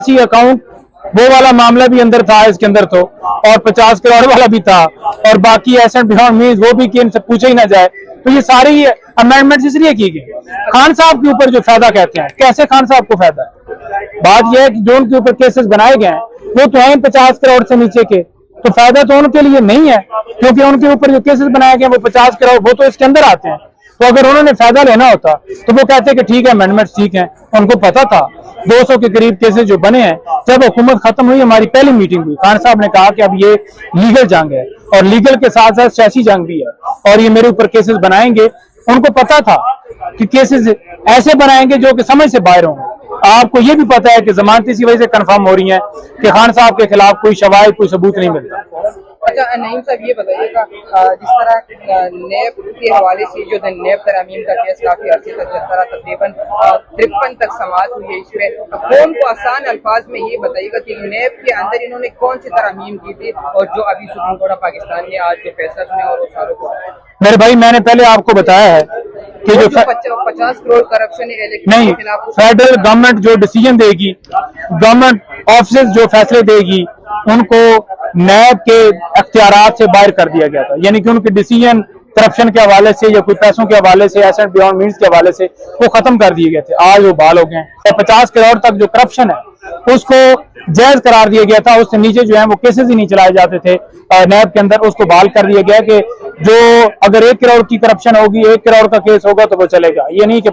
इसी अकाउंट वो वाला मामला भी अंदर था इसके अंदर तो, और 50 करोड़ वाला भी था, और बाकी एसेट बियॉन्ड मींस वो भी कि इनसे पूछा ही ना जाए। तो ये सारी अमेंडमेंट इसलिए की गई। खान साहब के ऊपर जो फायदा कहते हैं, कैसे खान साहब को फायदा है? बात यह है कि जो उनके ऊपर केसेस बनाए गए हैं वो तो हैं 50 करोड़ से नीचे के, तो फायदा तो उनके लिए नहीं है, क्योंकि उनके ऊपर जो केसेस बनाए गए वो 50 करोड़ वो तो इसके अंदर आते हैं। तो अगर उन्होंने फायदा लेना होता तो वो कहते कि ठीक है अमेंडमेंट ठीक है। उनको पता था 200 के करीब केसेस जो बने हैं। जब हुकूमत खत्म हुई, हमारी पहली मीटिंग हुई, खान साहब ने कहा कि अब ये लीगल जंग है और लीगल के साथ साथ सियासी जंग भी है, और ये मेरे ऊपर केसेस बनाएंगे। उनको पता था कि केसेस ऐसे बनाएंगे जो कि समझ से बाहर होंगे। आपको ये भी पता है कि जमानत इसी वजह से कंफर्म हो रही है कि खान साहब के खिलाफ कोई शवाहिद, कोई सबूत नहीं मिलता। अच्छा नईम साहब, ये बताइएगा जिस तरह नेब के हवाले से जो नेब तरमीम का केस काफी अर्से तक चलता रहा, तकरीबन 53 तक समाअत हुई है इसमें, कौन को आसान अल्फाज में ये बताइएगा कि नेब के अंदर इन्होंने कौन सी तरमीम की थी, और जो अभी सुप्रीम कोर्ट ऑफ पाकिस्तान ने आज जो फैसला सुना और वो सारों को मेरे भाई, मैंने पहले आपको बताया है कि जो 50 करोड़ करप्शन नहीं, फेडरल गवर्नमेंट जो डिसीजन देगी, गवर्नमेंट ऑफिस जो फैसले देगी, उनको नैब के अख्तियारात से बाहर कर दिया गया था। यानी कि उनके डिसीजन करप्शन के हवाले से या कोई पैसों के हवाले से, एसेट बियॉन्ड मींस के हवाले से वो खत्म कर दिए गए थे। आज वो बहाल हो गए हैं। 50 करोड़ तक जो करप्शन है उसको जायज करार दिया गया था। उससे नीचे जो है वो केसेस ही नहीं चलाए जाते थे नैब के अंदर। उसको बहाल कर दिया गया कि जो अगर 1 करोड़ की करप्शन होगी, 1 करोड़ का केस होगा तो वो चलेगा। ये नहीं कि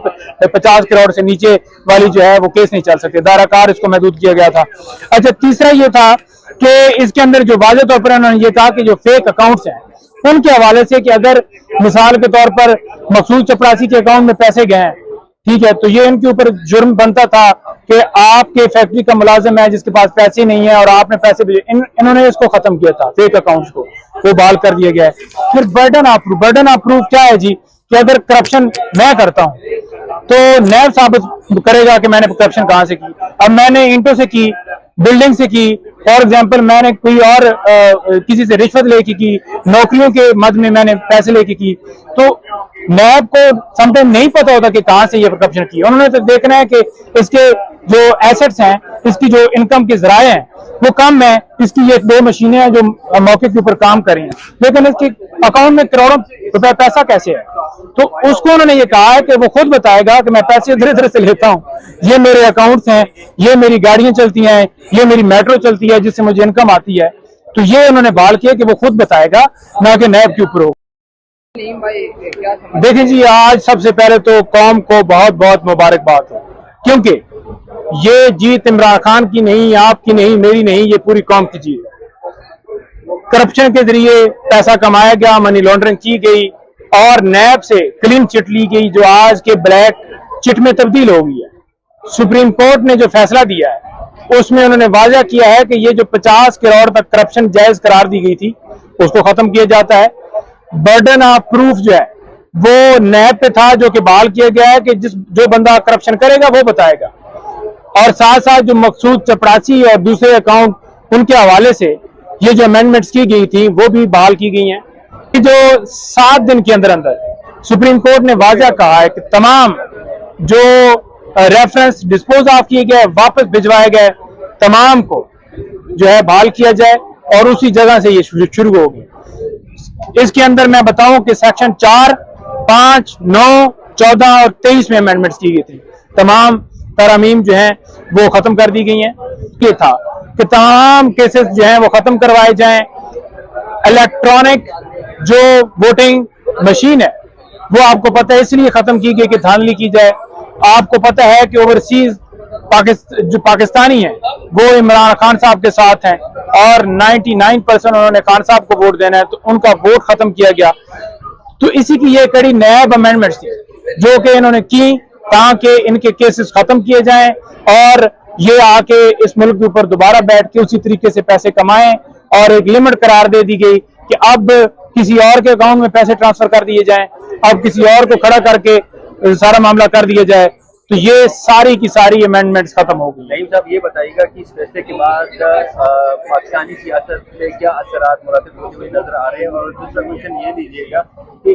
50 करोड़ से नीचे वाली जो है वो केस नहीं चल सकते। दायराकार इसको महदूद किया गया था। अच्छा, तीसरा ये था कि इसके अंदर जो वाज़ेह तौर पर उन्होंने ये कहा कि जो फेक अकाउंट्स हैं उनके हवाले से कि अगर मिसाल के तौर पर मकसूद चपरासी के अकाउंट में पैसे गए हैं, ठीक है, तो ये इनके ऊपर जुर्म बनता था कि आपके फैक्ट्री का मुलाजिम है जिसके पास पैसे नहीं है और आपने पैसे भेजे। इन्होंने इसको खत्म किया था, फेक अकाउंट्स को, वो बहाल कर दिया गया है। फिर बर्डन ऑफ प्रूफ क्या है जी, कि अगर करप्शन मैं करता हूं तो नैब साबित करेगा कि मैंने करप्शन कहां से की। अब मैंने इंटो से की, बिल्डिंग से की, फॉर एग्जाम्पल मैंने कोई और किसी से रिश्वत लेके की, नौकरियों के मद में मैंने पैसे लेके की, तो नैब को समटाइम नहीं पता होता कि कहां से ये करप्शन की। उन्होंने तो देखना है कि इसके जो एसेट्स हैं, इसकी जो इनकम के जराए हैं वो कम है, इसकी ये 2 मशीनें हैं जो मौके के ऊपर काम कर रही हैं, लेकिन इसके अकाउंट में करोड़ों रुपए पैसा कैसे है। तो उसको उन्होंने ये कहा है कि वो खुद बताएगा कि मैं पैसे इधर उधर से लेता हूं, ये मेरे अकाउंट्स हैं, ये मेरी गाड़ियां चलती हैं, ये मेरी मेट्रो चलती है जिससे मुझे इनकम आती है। तो ये उन्होंने बहाल किया कि वो खुद बताएगा, ना कि नैब के ऊपर हो। देखिए जी, आज सबसे पहले तो कौम को बहुत बहुत मुबारकबाद हो, क्योंकि ये जीत इमरान खान की नहीं, आपकी नहीं, मेरी नहीं, ये पूरी कौम की जीत है। करप्शन के जरिए पैसा कमाया गया, मनी लॉन्ड्रिंग की गई और नैब से क्लीन चिट ली गई, जो आज के ब्लैक चिट में तब्दील हो गई है। सुप्रीम कोर्ट ने जो फैसला दिया है उसमें उन्होंने वाज़ा किया है कि ये जो 50 करोड़ तक करप्शन जायज करार दी गई थी उसको खत्म किया जाता है। बर्डन ऑफ प्रूफ जो है वो नैब पे था, जो कि बहाल किया गया है कि जो बंदा करप्शन करेगा वो बताएगा। और साथ साथ जो मकसूद चपरासी और दूसरे अकाउंट उनके हवाले से ये जो अमेंडमेंट्स की गई थी वो भी बहाल की गई हैं। जो 7 दिन के अंदर अंदर सुप्रीम कोर्ट ने वाज़ा कहा है कि तमाम जो रेफरेंस डिस्पोज ऑफ किए गए, वापस भिजवाए गए, तमाम को जो है बहाल किया जाए और उसी जगह से ये शुरू होगी। इसके अंदर मैं बताऊं कि सेक्शन 4, 5, 9, 14 और 23 में अमेंडमेंट्स की गई थी। तमाम तरमीम जो हैं वो खत्म कर दी गई हैं। ये था कि तमाम केसेस जो हैं वो खत्म करवाए जाएं। इलेक्ट्रॉनिक जो वोटिंग मशीन है वो आपको पता है इसलिए खत्म की गई कि धांधली की जाए। आपको पता है कि ओवरसीज जो पाकिस्तानी है वो इमरान खान साहब के साथ हैं और 99% उन्होंने खान साहब को वोट देना है, तो उनका वोट खत्म किया गया। तो इसी की ये कड़ी नैब अमेंडमेंट्स थी जो कि इन्होंने की ताकि इनके केसेस खत्म किए जाएं और ये आके इस मुल्क के ऊपर दोबारा बैठ के उसी तरीके से पैसे कमाएं। और एक लिमिट करार दे दी गई कि अब किसी और के अकाउंट में पैसे ट्रांसफर कर दिए जाएं, अब किसी और को खड़ा करके सारा मामला कर दिया जाए। तो ये सारी की सारी अमेंडमेंट्स खत्म हो गई। नईम साहब ये बताइएगा कि इस फैसले के बाद पाकिस्तानी सियासत में क्या असरात मुरातब होते हुए नजर आ रहे हैं, और दूसरा क्वेश्चन ये लीजिएगा कि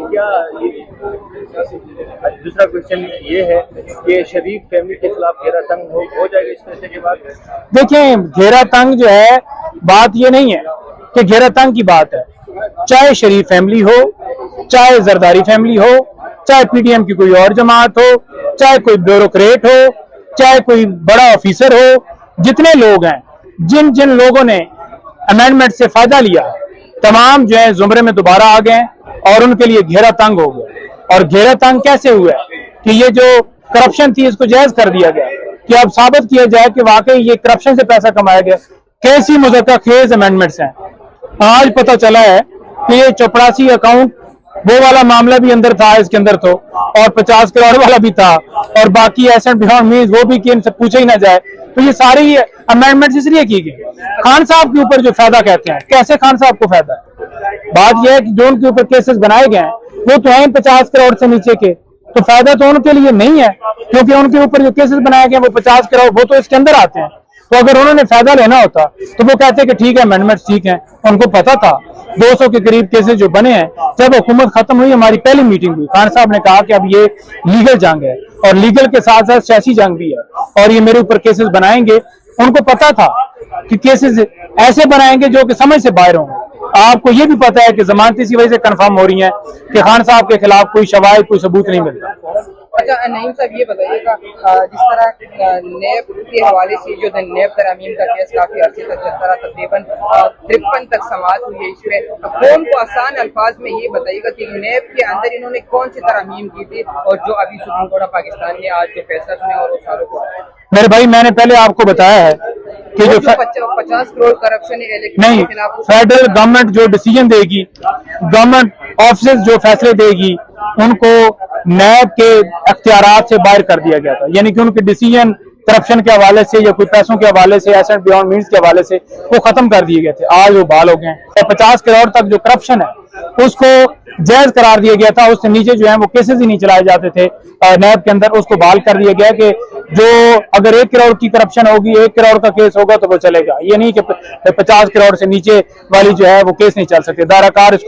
दूसरा क्वेश्चन ये है कि शरीफ फैमिली के खिलाफ घेरा तंग हो जाएगा इस फैसले के बाद? देखिए, घेरा तंग जो है, बात ये नहीं है कि घेरा तंग की बात है। चाहे शरीफ फैमिली हो, चाहे जरदारी फैमिली हो, चाहे पीडीएम की कोई और जमात हो, चाहे कोई ब्यूरोक्रेट हो, चाहे कोई बड़ा ऑफिसर हो, जितने लोग हैं, जिन जिन लोगों ने अमेंडमेंट से फायदा लिया, तमाम जो है जुमरे में दोबारा आ गए और उनके लिए घेरा तंग हो गया। और घेरा तंग कैसे हुआ कि ये जो करप्शन थी इसको जायज कर दिया गया कि अब साबित किया जाए कि वाकई ये करप्शन से पैसा कमाया गया। कैसी मुज़क्कर खेज अमेंडमेंट्स हैं। आज पता चला है कि ये चपरासी अकाउंट, वो वाला मामला भी अंदर था इसके अंदर, तो और 50 करोड़ वाला भी था, और बाकी एसेट बियॉन्ड मींस वो भी कि इनसे पूछा ही ना जाए। तो ये सारी अमेंडमेंट इसलिए की गई। खान साहब के ऊपर जो फायदा कहते हैं, कैसे खान साहब को फायदा है? बात यह है कि जो उनके ऊपर केसेस बनाए गए हैं वो तो हैं 50 करोड़ से नीचे के, तो फायदा तो उनके लिए नहीं है, क्योंकि उनके ऊपर जो केसेस बनाए गए वो 50 करोड़ वो तो इसके अंदर आते हैं। तो अगर उन्होंने फायदा लेना होता तो वो कहते कि ठीक है अमेंडमेंट्स ठीक है। उनको पता था 200 के करीब केसेस जो बने हैं। जब हुकूमत खत्म हुई, हमारी पहली मीटिंग हुई, खान साहब ने कहा कि अब ये लीगल जंग है और लीगल के साथ साथ सियासी जंग भी है और ये मेरे ऊपर केसेस बनाएंगे। उनको पता था कि केसेस ऐसे बनाएंगे जो कि समझ से बाहर होंगे। आपको ये भी पता है कि जमानत इसी वजह से कंफर्म हो रही है कि खान साहब के खिलाफ कोई शवाहिद, कोई सबूत नहीं मिलता। अच्छा नईम साहब ये बताइएगा, जिस तरह नेब के हवाले से जो नेब तरमीम का केस काफी अर्से तक चलता रहा, तकरीबन 53 तक समाअत हुई है इसमें, कौन को आसान अल्फाज में ये बताइएगा कि नेब के अंदर इन्होंने कौन सी तरमीम की थी और जो अभी सुप्रीम कोर्ट ऑफ पाकिस्तान ने आज जो फैसला सुना और वो सालों को मेरे भाई, मैंने पहले आपको बताया है कि जो 50 करोड़ करप्शन नहीं, फेडरल गवर्नमेंट जो डिसीजन देगी, गवर्नमेंट ऑफिस जो फैसले देगी, उनको नैब के अख्तियारात से बाहर कर दिया गया था। यानी कि उनके डिसीजन करप्शन के हवाले से या कोई पैसों के हवाले से, एसेट बियॉन्ड मींस के हवाले से वो खत्म कर दिए गए थे। आज वो बहाल हो गए हैं। 50 करोड़ तक जो करप्शन है उसको जायज करार दिया गया था। उससे नीचे जो है वो केसेस ही नहीं चलाए जाते थे नैब के अंदर। उसको बहाल कर दिया गया कि जो अगर 1 करोड़ की करप्शन होगी, 1 करोड़ का केस होगा तो वो चलेगा। ये नहीं कि 50 करोड़ से नीचे वाली जो है वो केस नहीं चल सकते। दायराकार इसको